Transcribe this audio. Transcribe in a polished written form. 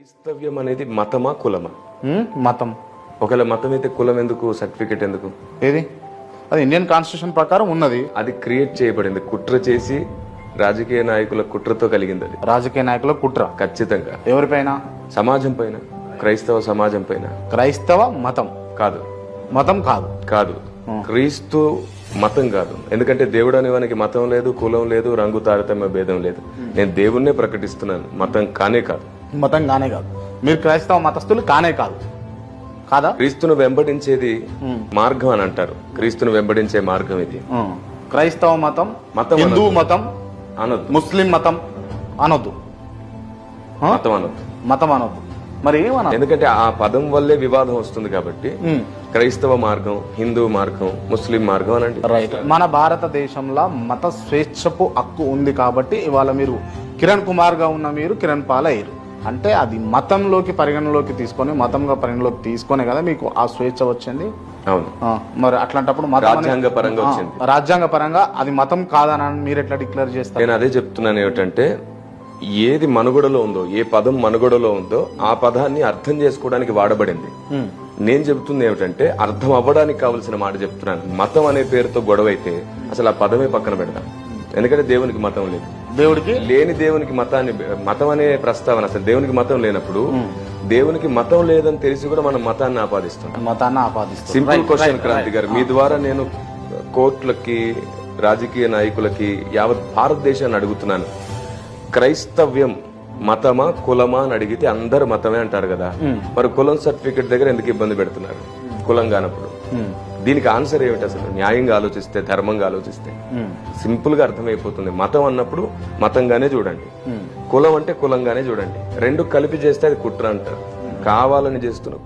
క్రైస్తవ్యం అనేది మతమా కులమా? మతం. ఒకవేళ మతం అయితే కులం ఎందుకు, సర్టిఫికెట్ ఎందుకు? ఏది అది ఇండియన్ కాన్స్టిట్యూషన్ ప్రకారం ఉన్నది. అది క్రియేట్ చేయబడింది, కుట్ర చేసి రాజకీయ నాయకుల కుట్రతో కలిగింది. అది రాజకీయ నాయకుల కుట్ర ఖచ్చితంగా. ఎవరిపైన? సమాజం పైన, క్రైస్తవ సమాజం పైన. క్రైస్తవ మతం కాదు, మతం కాదు కాదు క్రీస్తు మతం కాదు. ఎందుకంటే దేవుడు అనేవానికి మతం లేదు, కులం లేదు, రంగు తారతమ్య భేదం లేదు. నేను దేవుణ్ణే ప్రకటిస్తున్నాను, మతం కానే కాదు. మతం కానే కాదు. మీరు క్రైస్తవ మతస్థులు కానే కాదు కాదా? క్రీస్తును వెంబడించేది మార్గం అని అంటారు. క్రీస్తును వెంబడించే మార్గం ఇది. క్రైస్తవ మతం, మతం హిందూ మతం అనొద్దు, ముస్లిం మతం అనొద్దు, మతం అనొద్దు, మతం అనొద్దు. మరి ఏమన్నా? ఎందుకంటే ఆ పదం వల్లే వివాదం వస్తుంది కాబట్టి క్రైస్తవ మార్గం, హిందూ మార్గం, ముస్లిం మార్గం అనండి. రైట్. మన భారతదేశంలో మత స్వేచ్ఛపు హక్కు ఉంది కాబట్టి ఇవాళ మీరు కిరణ్ కుమార్ గా ఉన్న మీరు కిరణ్ పాల్ అయ్యారు అంటే అది మతంలోకి పరిగణలోకి తీసుకొని, మతంగా పరిగణలోకి తీసుకొని కదా మీకు ఆ స్వేచ్ఛ వచ్చింది. అవును. మరి అట్లాంటప్పుడు రాజ్యాంగ పరంగా వచ్చింది. రాజ్యాంగ పరంగా అది మతం కాదని మీరు ఎట్లా డిక్లేర్ చేస్తారు? నేను అదే చెప్తున్నాను. ఏమిటంటే ఏది మనుగడలో ఉందో, ఏ పదం మనుగడలో ఉందో ఆ పదాన్ని అర్థం చేసుకోవడానికి వాడబడింది. నేను చెబుతుంది ఏమిటంటే అర్థం అవ్వడానికి కావలసిన మాట చెప్తున్నాను. మతం అనే పేరుతో గొడవ అయితే అసలు ఆ పదమే పక్కన పెడతాం. ఎందుకంటే దేవునికి మతం లేదు. దేవుడికి లేని దేవునికి మతాన్ని, మతం అనే ప్రస్తావన, అసలు దేవునికి మతం లేనప్పుడు దేవునికి మతం లేదని తెలిసి కూడా మనం మతాన్ని ఆపాదిస్తాం. మతాన్ని ఆపాదిస్తాం. సింపుల్ క్వశ్చన్ క్రాంతి గారు, మీ ద్వారా నేను కోర్టులకి, రాజకీయ నాయకులకి, యావత్ భారతదేశాన్ని అడుగుతున్నాను. క్రైస్తవ్యం మతమా కులమా అని అడిగితే అందరు మతమే అంటారు కదా. మరి కులం సర్టిఫికెట్ దగ్గర ఎందుకు ఇబ్బంది పెడుతున్నారు కులం కానప్పుడు? దీనికి ఆన్సర్ ఏమిటి? అసలు న్యాయంగా ఆలోచిస్తే, ధర్మంగా ఆలోచిస్తే సింపుల్ గా అర్థమైపోతుంది. మతం అన్నప్పుడు మతంగానే చూడండి, కులం అంటే కులంగానే చూడండి. రెండు కలిపి చేస్తే అది కుట్ర అంటారు. కావాలని చేస్తున్నారు.